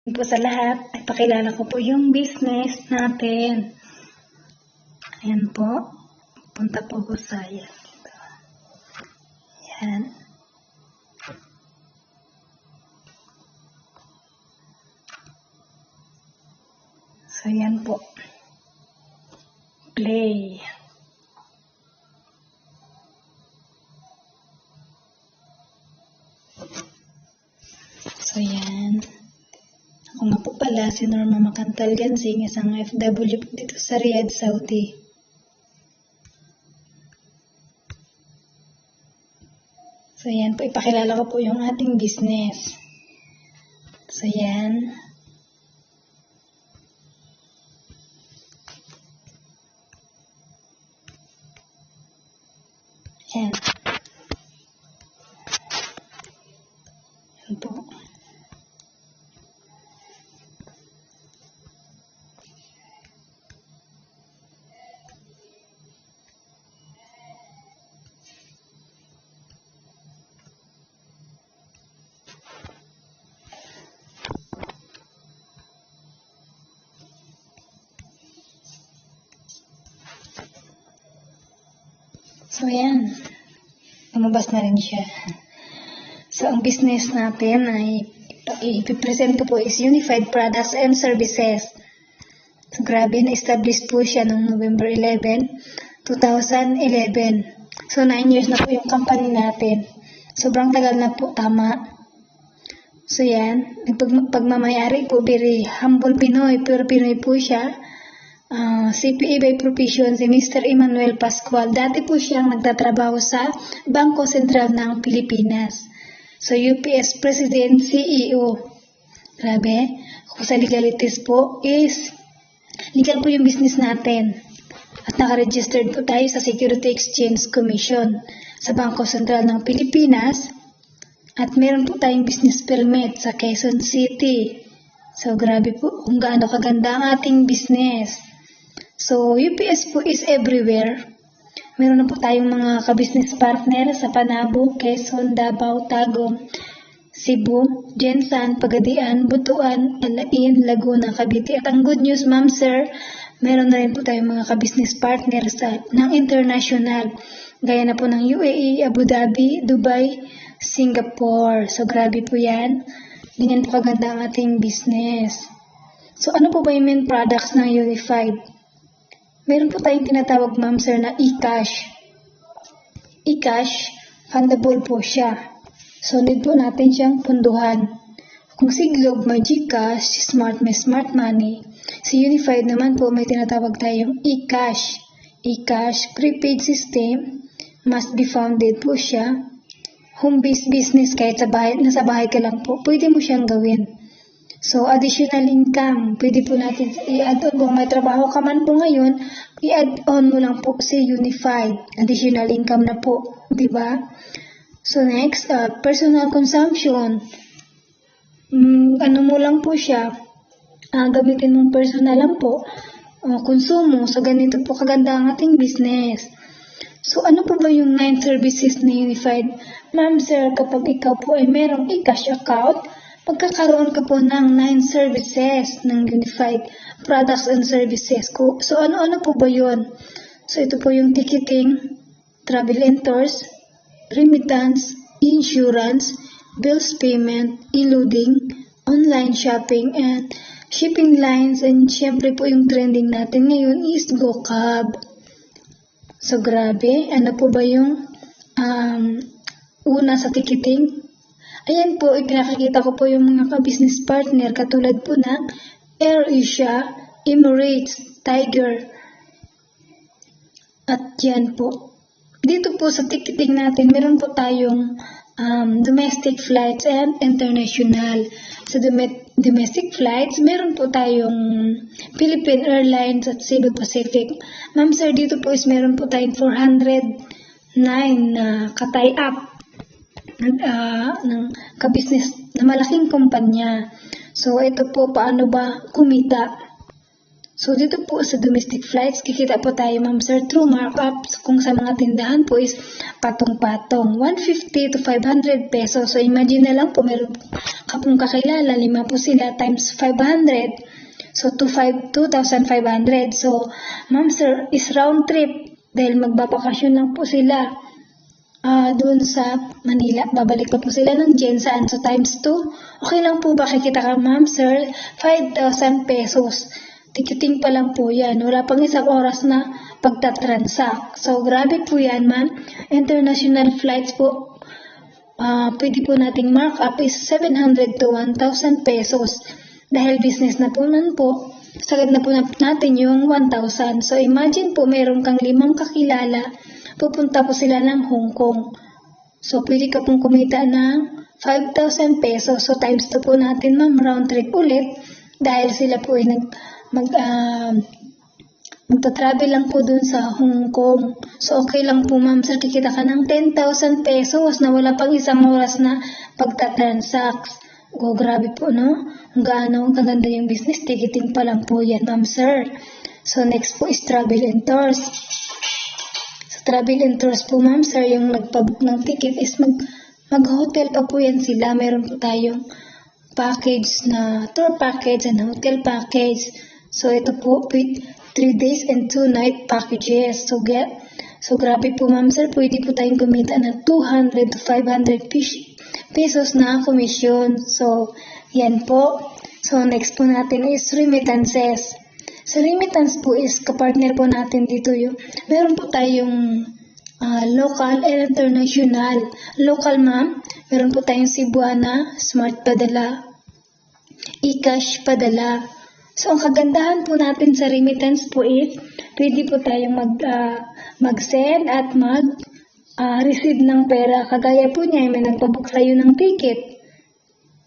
Po sa lahat, ay pakilala ko po yung business natin. Ayan po. Punta po ko sa yan. Yan. So yan po. Play. So yan. Ako nga po pala si Norma Macantal Gansing, isang FW po dito sa Riyadh, Saudi. So yan po, ipakilala ko po yung ating business. So yan. Yan. Yan po. So, yan. Lumabas na rin siya. So, ang business natin ay ipipresent ko po is Unified Products and Services. So, grabe, na-establish po siya noong November 11, 2011. So, 9 years na po yung company natin. Sobrang tagal na po, tama. So, yan. Pagmamayari po, very humble Pinoy, pero Pinoy po siya. CPA by profession, si Mr. Emmanuel Pascual. Dati po siyang nagtatrabaho sa Bangko Sentral ng Pilipinas. So, UPS President, CEO. Grabe. Kung sa legalities po is, legal po yung business natin. At nakaregistered po tayo sa Security Exchange Commission sa Bangko Sentral ng Pilipinas. At meron po tayong business permit sa Quezon City. So, grabe po kung gaano kaganda ang ating business. So, UPS po is everywhere. Meron na po tayong mga ka-business partner sa Panabo, Quezon, Davao, Tagum, Cebu, Jensan, Pagadian, Butuan, Alain, Laguna, Cavite. At ang good news, ma'am, sir, meron na rin po tayong mga ka-business partner ng international. Gaya na po ng UAE, Abu Dhabi, Dubai, Singapore. So, grabe po yan. Ganyan po kaganda ang ating business. So, ano po ba yung main products ng Unified? Meron po tayong tinatawag, ma'am sir, na e-cash. E-cash, fundable po siya. So, need po natin siyang punduhan. Kung si Globe may GCash, si Smart may Smart Money. Si Unified naman po may tinatawag tayong e-cash. E-cash, prepaid system, must be founded po siya. Home-based business, kahit nasa bahay ka lang po, pwede mo siyang gawin. So, additional income, pwede po natin i-add on. Kung may trabaho ka man po ngayon, i-add on mo lang po si Unified. Additional income na po, di ba? So, next, personal consumption. Ano mo lang po siya, gamitin mong personal lang po, konsumo. So, ganito po kaganda ang ating business. So, ano po ba yung 9 services na Unified? Ma'am, sir, kapag ikaw po ay merong e-cash account, magkakaroon ka po ng 9 services ng Unified Products and Services. So, ano-ano po ba yun? So, ito po yung ticketing, travel and tours, remittance, insurance, bills payment, e-loading, online shopping, and shipping lines. And syempre po yung trending natin ngayon is GoCab. So, grabe. Ano po ba yung una sa ticketing? Ayan po, ipinakikita ko po yung mga ka-business partner katulad po ng AirAsia, Emirates, Tiger. At yan po. Dito po sa ticketing natin, meron po tayong domestic flights and international. Sa domestic flights, meron po tayong Philippine Airlines at Cebu Pacific. Ma'am sir, dito po is meron po tayong 409 na ka-tie-up ng ka-business na malaking kumpanya. So, ito po, paano ba kumita? So, dito po sa domestic flights, kikita po tayo, ma'am sir, through markups. Kung sa mga tindahan po is patong-patong, 150 to 500 pesos. So, imagine na lang po, meron ka pong kakilala, 5 po sila times 500. So, 2,500. So, ma'am sir, is round trip. Dahil magbabakasyon lang po sila doon sa Manila. Babalik pa po sila ng Jensan. So, times 2. Okay lang po ba? Kikita ka, ma'am sir, 5,000 pesos. Ticketing pa lang po yan. Wala pang isang oras na pagtatransact. So, grabe po yan, ma'am. International flights po, pwede po nating mark up is 700 to 1,000 pesos. Dahil business na po nun po, sagad na po natin yung 1,000. So, imagine po, meron kang 5 kakilala, pupunta po sila ng Hong Kong. So, pwede ka pong kumita ng 5,000 pesos. So, times 2 po natin, ma'am, round trip ulit. Dahil sila po ay magta-travel lang po dun sa Hong Kong. So, okay lang po, ma'am sir, kikita ka ng 10,000 pesos na wala pang isang oras na pagtatransact. Grabe po, no? Gaano kaganda yung business, ticketing pa lang po yan, ma'am sir. So, next po is travel and tours. So, travel and tours po, ma'am sir, yung nagpabook ng ticket is mag-hotel pa po yan sila. Meron po tayong package na tour package and hotel package. So, ito po, 3 days and 2 night packages. So, grabe po, ma'am sir, pwede po tayong kumita na 200 to 500 pesos na commission. So, yan po. So, next po natin is remittances. So, remittance po is kapartner po natin dito yung, meron po tayong local and international. Local, ma'am, meron po tayong Cebuana, Smart Padala, eCash Padala. So, ang kagandahan po natin sa remittance po is, pwede po tayong mag-send at receive ng pera. Kagaya po niya, may nagpabook sa'yo ng ticket.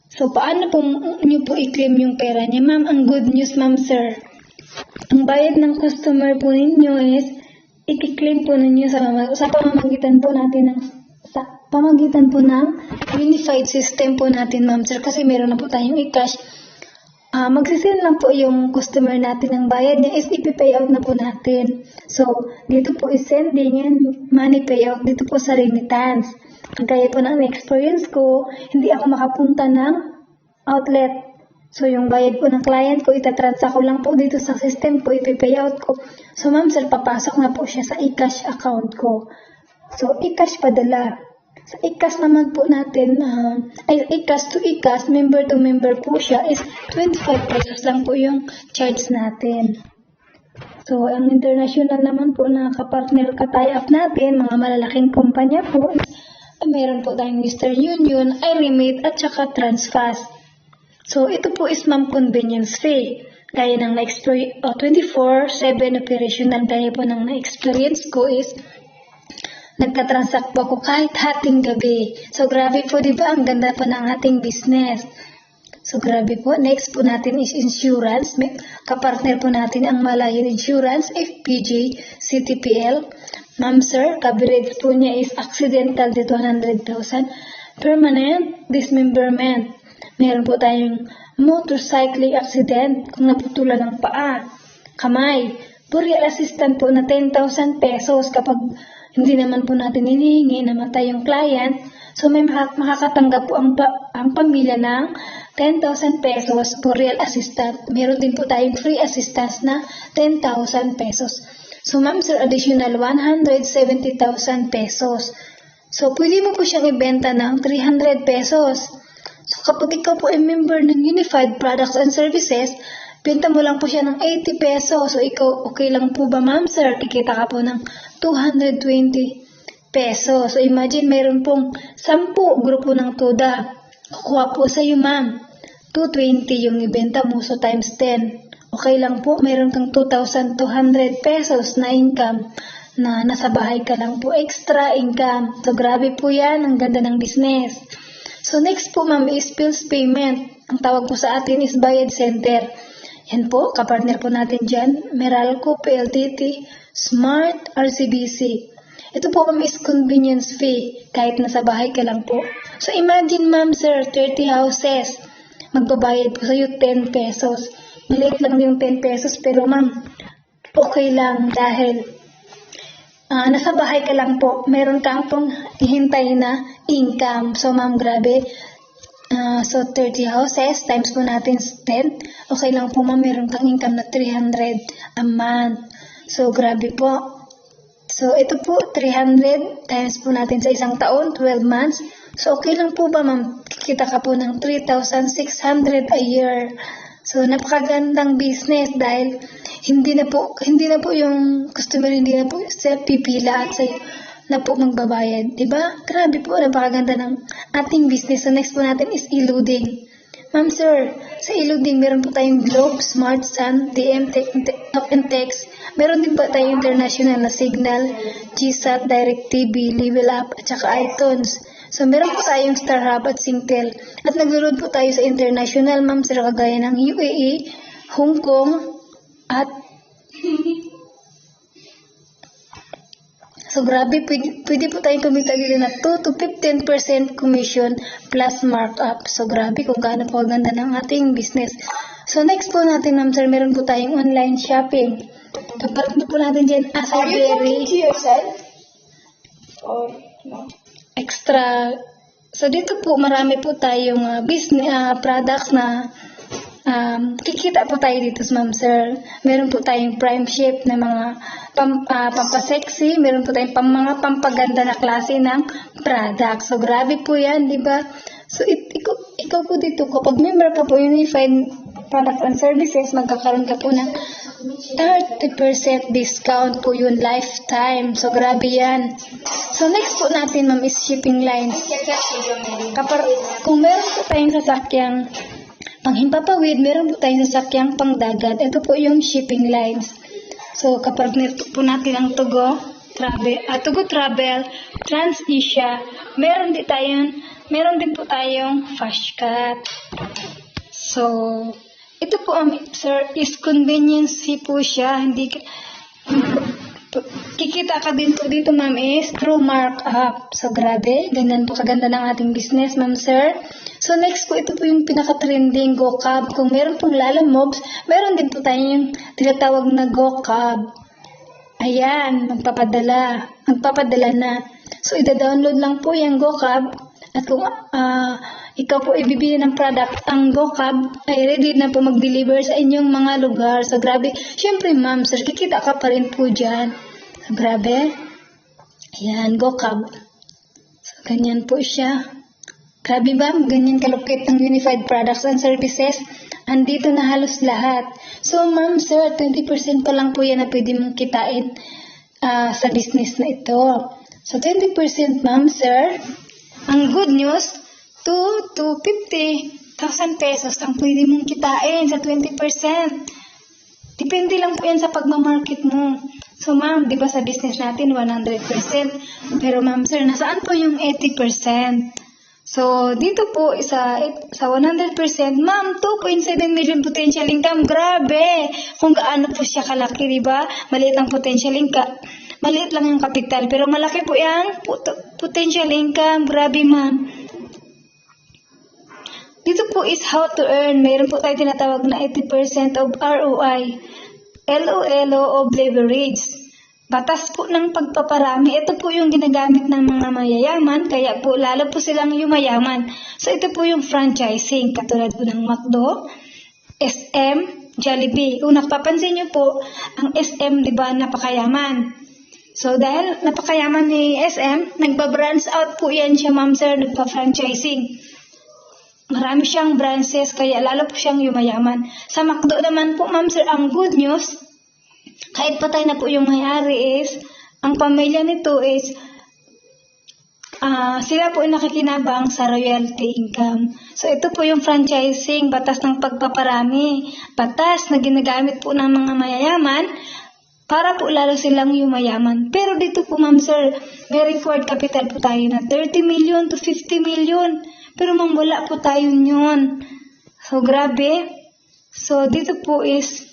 So, paano po nyo po i-claim yung pera niya? Ma'am, ang good news, ma'am sir, ang bayad ng customer po ninyo is, i-claim po ninyo sa pamamagitan po natin ng unified system po natin, ma'am sir, kasi meron na po tayong e-cash. Magsisend lang po yung customer natin ng bayad niya is ipipay out na po natin. So, dito po is sending and money payout dito po sa remittance. Kagaya po ng experience ko, hindi ako makapunta ng outlet. So, yung bayad po ng client ko, itatransact ko lang po dito sa system ko, ipipay out ko. So, ma'am sir, papasok na po siya sa e-cash account ko. So, e-cash padala. Sa e-cash naman po natin, e-cash to e-cash, member to member po siya is 25 pesos lang po yung charge natin. So, ang international naman po na kapartner ka-tie-up natin, mga malalaking kumpanya po, meron po tayong Western Union, iRemit, at saka Transfast. So, ito po is ma'am convenience fee. Kaya ng 24/7 operational, kaya po ng na-experience ko is nagka-transact po ako kahit hating gabi. So, grabe po, di ba? Ang ganda po ng ating business. So, grabe po. Next po natin is insurance. Kapartner po natin ang Malayan Insurance, FPG, CTPL. Ma'am sir, coverage po niya is accidental dito 100,000. Permanent dismemberment. Meron po tayong motorcycling accident kung naputulan ng paa, kamay. Burial assistant po na 10,000 pesos kapag hindi naman po natin hinihingi, namatay yung client. So, may makakatanggap po ang pamilya ng 10,000 pesos for real assistant. Meron din po tayong free assistance na 10,000 pesos. So, ma'am sir, additional 170,000 pesos. So, pwede mo po siyang ibenta ng 300 pesos. So, kapag ikaw po ay member ng Unified Products and Services, benta mo lang po siya ng 80 pesos. So, ikaw, okay lang po ba, ma'am sir? Kikita ka po ng 220 pesos. So, imagine, mayroon pong 10 grupo ng TODA. Kukuha po sa iyo, ma'am. 220 yung ibenta mo, so times 10. Okay lang po, mayroon kang 2,200 pesos na income na nasa bahay ka lang po, extra income. So, grabe po yan. Ang ganda ng business. So, next po, ma'am, is bills payment. Ang tawag po sa atin is bayad center. Yan po, kapartner po natin dyan, Meralco, PLDT, Smart, RCBC. Ito po, ma'am, is convenience fee, kahit nasa bahay ka lang po. So, imagine, ma'am, sir, 30 houses, magbabayad po sa'yo 10 pesos. maliit lang yung 10 pesos, pero ma'am, okay lang dahil nasa bahay ka lang po, meron kang pong hihintay na income. So ma'am, grabe. So 30 houses times po natin 10. Okay lang po ma'am, meron kang income na 300 a month. So grabe po. So ito po, 300 times po natin sa isang taon, 12 months. So okay lang po ba ma'am? Kikita ka po ng 3,600 a year. So napakagandang business dahil hindi na po yung customer, hindi na po siya pipila at sa'yo na po magbabayad. Diba? Grabe po, napakaganda ng ating business. So next po natin is e-loading. Ma'am sir, sa e-loading meron po tayong Globe, Smart, Sun, DM, Talk and Text. Meron din po tayong international na Signal, GSAT, DirecTV, Level Up, at saka iTunes. So meron po tayong StarHub at Singtel. At naglo-load po tayo sa international, ma'am sir, kagaya ng UAE, Hong Kong, at so grabe, pwede po tayong kumita dito na 2 to 15% commission plus markup. So grabe kung gaano po ganda ng ating business. So next po natin, ma'am sir, meron po tayong online shopping. Kapag po natin dyan as a very to yourself? Or no? extra. So dito po marami po tayong business products na kikita po tayo dito, ma'am sir. Meron po tayong prime ship na mga pampasexy, meron po tayong mga pampaganda na klase ng product. So grabe po yan, di ba? So ikaw po dito, kapag member ka po Unified Product and Services, magkakaroon ka po ng 30% discount po yun lifetime. So grabe yan. So next po natin, ma'am, is shipping lines. Kung meron po tayong sasakyang panghimpapawid, meron po tayong sasakyang pangdagat. Ito po yung shipping lines. So kapag nito po natin ang Tugo Travel, TransAsia, meron din po tayong Fashcat. So ito po, sir, is convenience po siya. Hindi kikita ka din po dito, ma'am, is through markup. So grabe, ganyan po kaganda ng ating business, ma'am sir. So next po, ito po yung pinaka-trending GoCab. Kung meron pong Lalamobs, meron din po tayong tinatawag na GoCab. Ayan, magpapadala na. So ida-download lang po yung GoCab. At kung ikaw po ibibili ng product, ang GoCab ay ready na po mag-deliver sa inyong mga lugar. So grabe, syempre ma'am sir, kikita ka pa rin po dyan. So grabe. Ayan, GoCab. So ganyan po siya. Grabe ba? Ganyan kalupit ng Unified Products and Services. Andito na halos lahat. So, ma'am, sir, 20% pa lang po yan na pwede mong kitain sa business na ito. So, 20%, ma'am, sir. Ang good news, 2 to 50,000 pesos ang pwede mong kitain sa 20%. Depende lang po yan sa pagmamarket mo. So, ma'am, di ba sa business natin 100%? Pero, ma'am, sir, nasaan po yung 80%? So, dito po, sa 100%, ma'am, 2.7 million potential income. Grabe! Kung gaano po siya kalaki, di ba? Maliit ang potential income. Maliit lang yung kapital, pero malaki po yung potential income. Grabe, ma'am. Dito po is how to earn. Mayroon po tayo tinatawag na 80% of ROI. LOLO of leverage. Batas po ng pagpaparami, ito po yung ginagamit ng mga mayayaman, kaya po lalo po silang yumayaman. So ito po yung franchising, katulad po ng McDo, SM, Jollibee. Kung napapansin nyo po, ang SM, di ba, napakayaman. So dahil napakayaman ni SM, nagpa-branch out po yan siya, ma'am sir, nagpa-franchising. Marami siyang branches, kaya lalo po siyang yumayaman. Sa McDo naman po, ma'am sir, ang good news, kahit patay na po yung may-ari is, ang pamilya nito is, sila po yung nakikinabang sa royalty income. So, ito po yung franchising, batas ng pagpaparami. Batas na ginagamit po ng mga mayayaman para po lalo silang yumayaman. Pero dito po, ma'am sir, may required capital po tayo na 30 million to 50 million. Pero ma'am, wala po tayo yun. So, grabe. So, dito po is,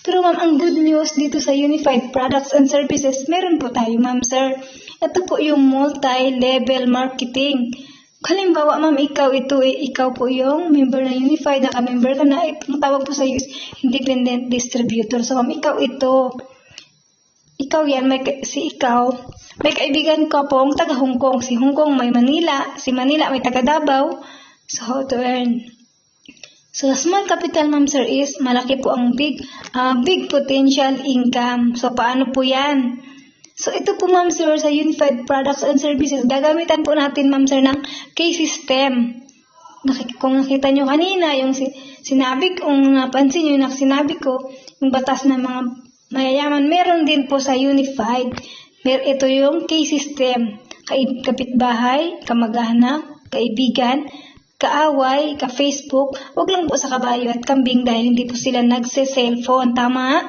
pero ma'am, ang good news dito sa Unified Products and Services, meron po tayo, ma'am sir. Ito po yung multi-level marketing. Halimbawa, ma'am, ikaw po yung member ng Unified, naka-member ka na, ang tawag po sa iyo is independent distributor. So, ma'am, ikaw yan, may kaibigan ka pong taga Hong Kong. Si Hong Kong may Manila, si Manila may taga Davao. So, how to earn? So, small capital, ma'am, sir, is malaki po ang big potential income. So, paano po yan? So, ito po, ma'am, sir, sa Unified Products and Services, gagamitan po natin, ma'am, sir, ng K-system. Kung nakita nyo kanina, yung napansin nyo, yung sinabi ko, yung batas ng mga mayayaman, meron din po sa Unified. Ito yung K-system. Kapitbahay, kamag-anak, kaibigan, kaaway, ka-Facebook, wag lang po sa kabayo at kambing dahil hindi po sila nagse-cellphone. Tama?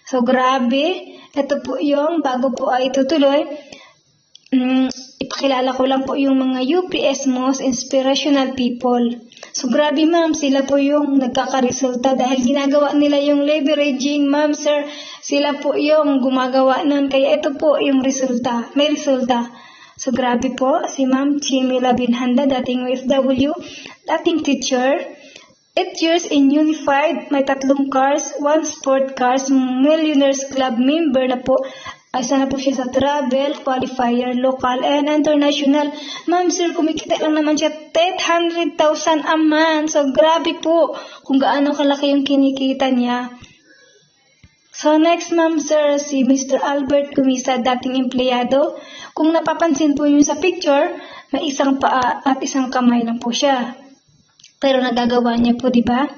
So, grabe. Ito po yung, bago po ay itutuloy, ipakilala ko lang po yung mga UPS most inspirational people. So, grabe, ma'am, sila po yung nagkakaresulta dahil ginagawa nila yung leveraging, ma'am, sir. Sila po yung gumagawa nun. Kaya ito po yung resulta. May resulta. So, grabe po. Si Ma'am Chimila Binhanda, dating OFW, dating teacher. 8 years in Unified, may 3 cars, 1 sport cars, Millionaires Club member na po. Isa na po siya sa travel, qualifier, local, and international. Ma'am, sir, kumikita lang naman siya 800,000 a month. So, grabe po kung gaano kalaki yung kinikita niya. So, next, ma'am, sir, si Mr. Albert Kumisa, dating empleyado. Kung napapansin po yun sa picture, may isang paa at isang kamay lang po siya. Pero nagagawa niya po, di ba?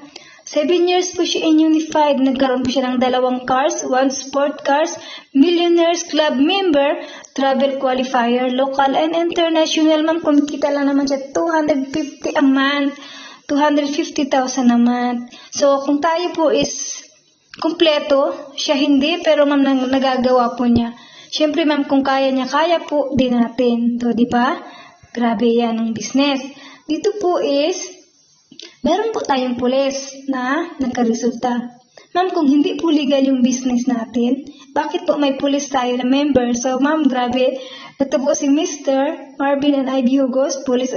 7 years po siya in Unified. Nagkaroon po siya ng 2 cars, 1 sport cars, Millionaires Club member, travel qualifier, local and international. Ma'am, kumikita lang naman siya 250 a month, 250,000 a month. So, kung tayo po is kumpleto, siya hindi, pero ma'am, nagagawa po niya. Siyempre, ma'am, kung kaya niya, kaya po din natin. So, di ba? Grabe yan ang business. Dito po is, meron po tayong pulis na nagkaresulta. Ma'am, kung hindi po legal yung business natin, bakit po may pulis tayo na member? So, ma'am, grabe. Ito po si Mr. Marvin and Ivy Hugos, police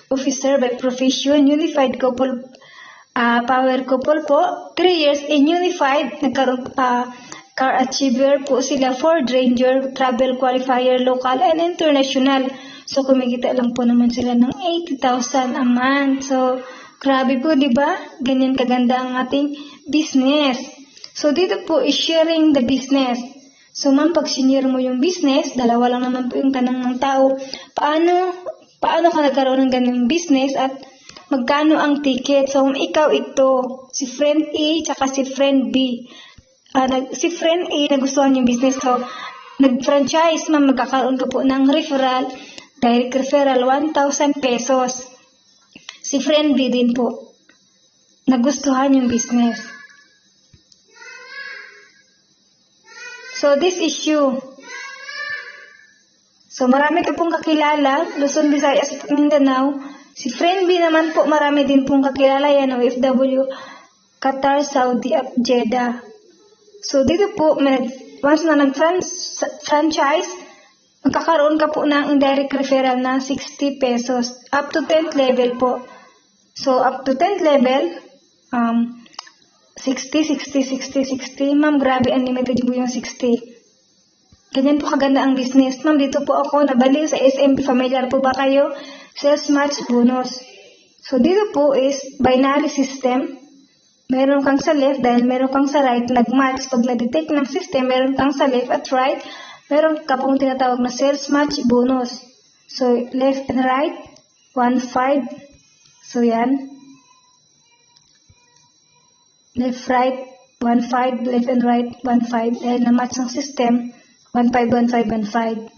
officer by profession, Unified Couple, Power Couple po. 3 years in Unified, nagkaroon car achiever po sila, Ford Ranger, travel qualifier, local and international. So, kumikita lang po naman sila ng 80,000 a month. So, grabe po, di ba? Ganyan kaganda ang ating business. So, dito po is sharing the business. So, ma'am, pag sinir mo yung business, dalawa lang naman po yung tanong ng tao. Paano ka nagkaroon ng ganyung business at magkano ang ticket? So, ikaw ito, si friend A, tsaka si friend B. Si friend A, nagustuhan yung business. So, nag-franchise, ma'am, magkakaroon ka po ng referral, direct referral, 1,000 pesos. Si friend B din po, nagustuhan yung business. So, this issue. So, marami ka pong kakilala, Luzon, Visayas, Mindanao. Si friend B naman po, marami din pong kakilala yan, OFW, Qatar, Saudi, at Jeddah. So, dito po, once na nag-franchise, magkakaroon ka po ng direct referral na 60 pesos. Up to 10th level po. So, up to 10th level, 60. Ma'am, grabe, unlimited po yung 60. Ganyan po kaganda ang business. Ma'am, dito po ako nabalik sa SMB. Familiar po ba kayo? Sales match bonus. So, dito po is binary system. Meron kang sa left dahil meron kang sa right. Nag-match. Pag na-detect ng system, meron kang sa left at right. Meron ka pong tinatawag na sales match bonus. So, left and right, 1-5. So, yan. Left, right, 1-5. Left and right, 1-5. Dahil na-match ng system, 1-5, 1-5, 1-5.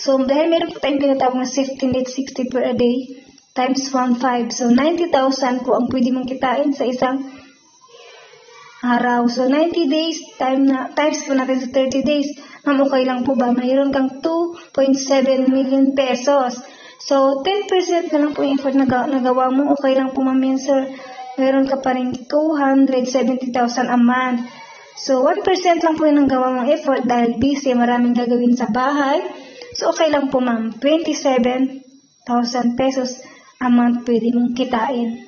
So, dahil meron po tayong tinatawag na safety net 60 per a day, times 1-5. So, 90,000 po ang pwede mong kitain sa isang araw. So, 90 days, times po natin sa 30 days. Ma'am, okay lang po ba? Mayroon kang 2.7 million pesos. So, 10% na lang po yung effort na nagawa mo. Okay lang po, ma'am, yan, sir. Mayroon ka pa rin 270,000 a month. So, 1% lang po yung nagawa mong effort dahil busy, maraming gagawin sa bahay. So, okay lang po, ma'am. 27,000 pesos a month pwede mong kitain.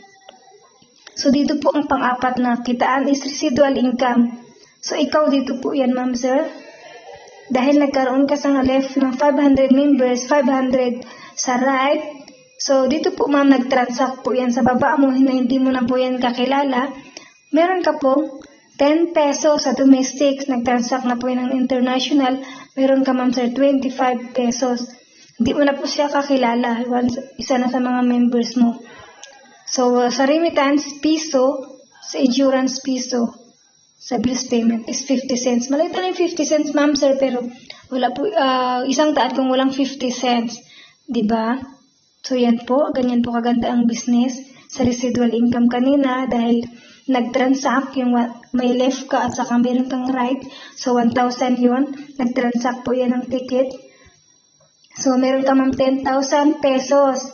So, dito po ang pang-apat na kitaan is residual income. So, ikaw dito po yan, ma'am, sir. Dahil nagkaroon ka sa left ng 500 members, 500 sa right. So, dito po, ma'am, nag-transact po yan sa baba mo na hindi mo na po yan kakilala. Meron ka po 10 pesos sa domestic, nag-transact na po yan ng international. Meron ka, ma'am, sir, 25 pesos. Hindi mo na po siya kakilala. Isa na sa mga members mo. So, sa remittance, piso. Sa insurance, piso. Sa bills payment is 50 cents. Maliit na yung 50 cents, ma'am, sir, pero wala po, isang daan kung walang 50 cents. Diba? So, yan po. Ganyan po kaganda ang business sa residual income kanina dahil nag-transact yung may left ka at saka meron kang right. So, 1,000 yun. Nag-transact po yan ng ticket. So, meron ka, ma'am, 10,000 pesos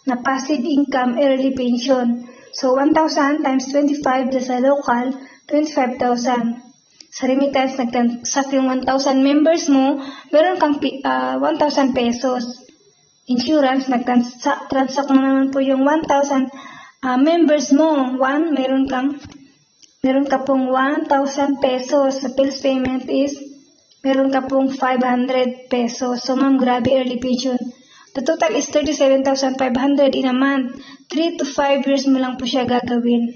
na passive income early pension. So, 1,000 times 25 sa local, 25,000. Sa remittance, nag-transact yung 1,000 members mo, meron kang 1,000 pesos. Insurance, nag-transact mo naman po yung 1,000 members mo. Meron ka pong 1,000 pesos. Sa bills payment is, meron ka pong 500 pesos. So, ma'am, grabe early pension. The total is 37,500 in a month. 3 to 5 years mo lang po siya gagawin.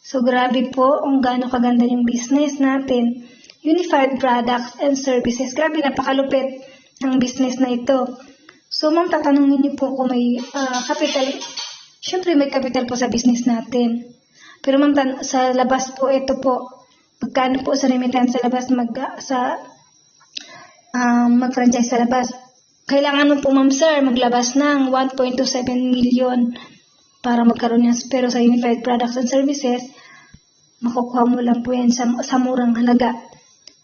So, grabe po kung gaano kaganda yung business natin. Unified Products and Services. Grabe, napakalupit ng business na ito. So, ma'am, tatanungin niyo po kung may capital. Siyempre, may capital po sa business natin. Pero, ma'am, sa labas po, ito po. Magkano po sa remittance sa labas mag-franchise sa labas? Kailangan mo po, ma'am, sir, maglabas ng 1.27 million para magkaroon yan. Pero sa Unified Products and Services, makukuha mo lang po yan sa murang halaga.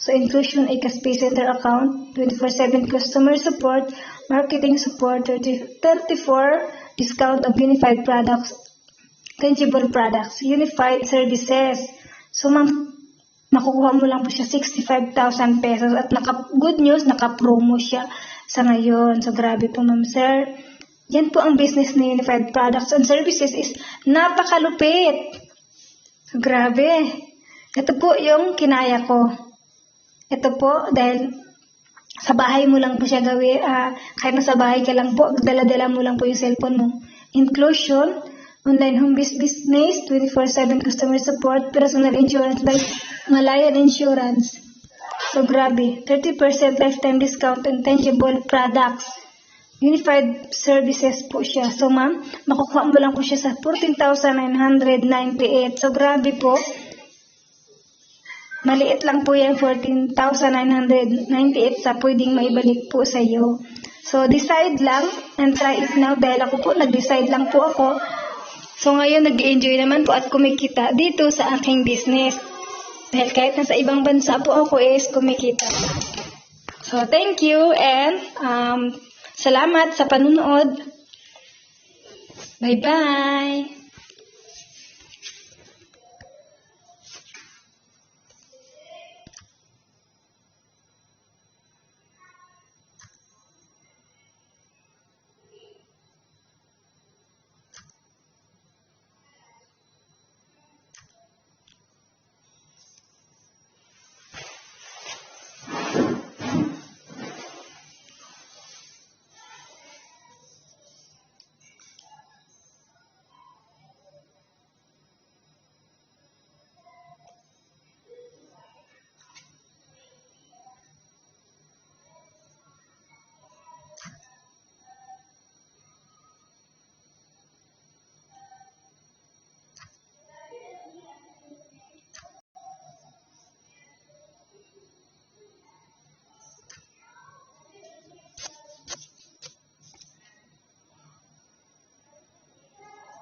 So, inclusion ay Pay Center account, 24/7 customer support, marketing support, 34 discount of Unified Products, tangible products, Unified Services. So, ma'am, makukuha mo lang po siya 65,000 pesos at good news, naka-promo siya sa ngayon. So, grabe po, ma'am, sir. Yan po ang business na Unified Products and Services is napakalupit. So, grabe. Ito po yung kinaya ko. Ito po, dahil sa bahay mo lang po siya gawin. Kahit nasa bahay ka lang po, dala-dala mo lang po yung cellphone mo. Inclusion, online home business, 24/7 customer support, personal insurance by Malayan Insurance. So, grabe. 30% lifetime discount on tangible products. Unified Services po siya. So, ma'am, makukuha mo lang po siya sa 14,998. So, grabe po. Maliit lang po yan, 14,998 sa pwedeng maibalik po sa iyo. So, decide lang and try it now. Dahil ako po, nag-decide lang po ako. So, ngayon, nag-enjoy naman po at kumikita dito sa aking business. Dahil kahit nasa ibang bansa po ako is kumikita. So, thank you and salamat sa panunood. Bye-bye!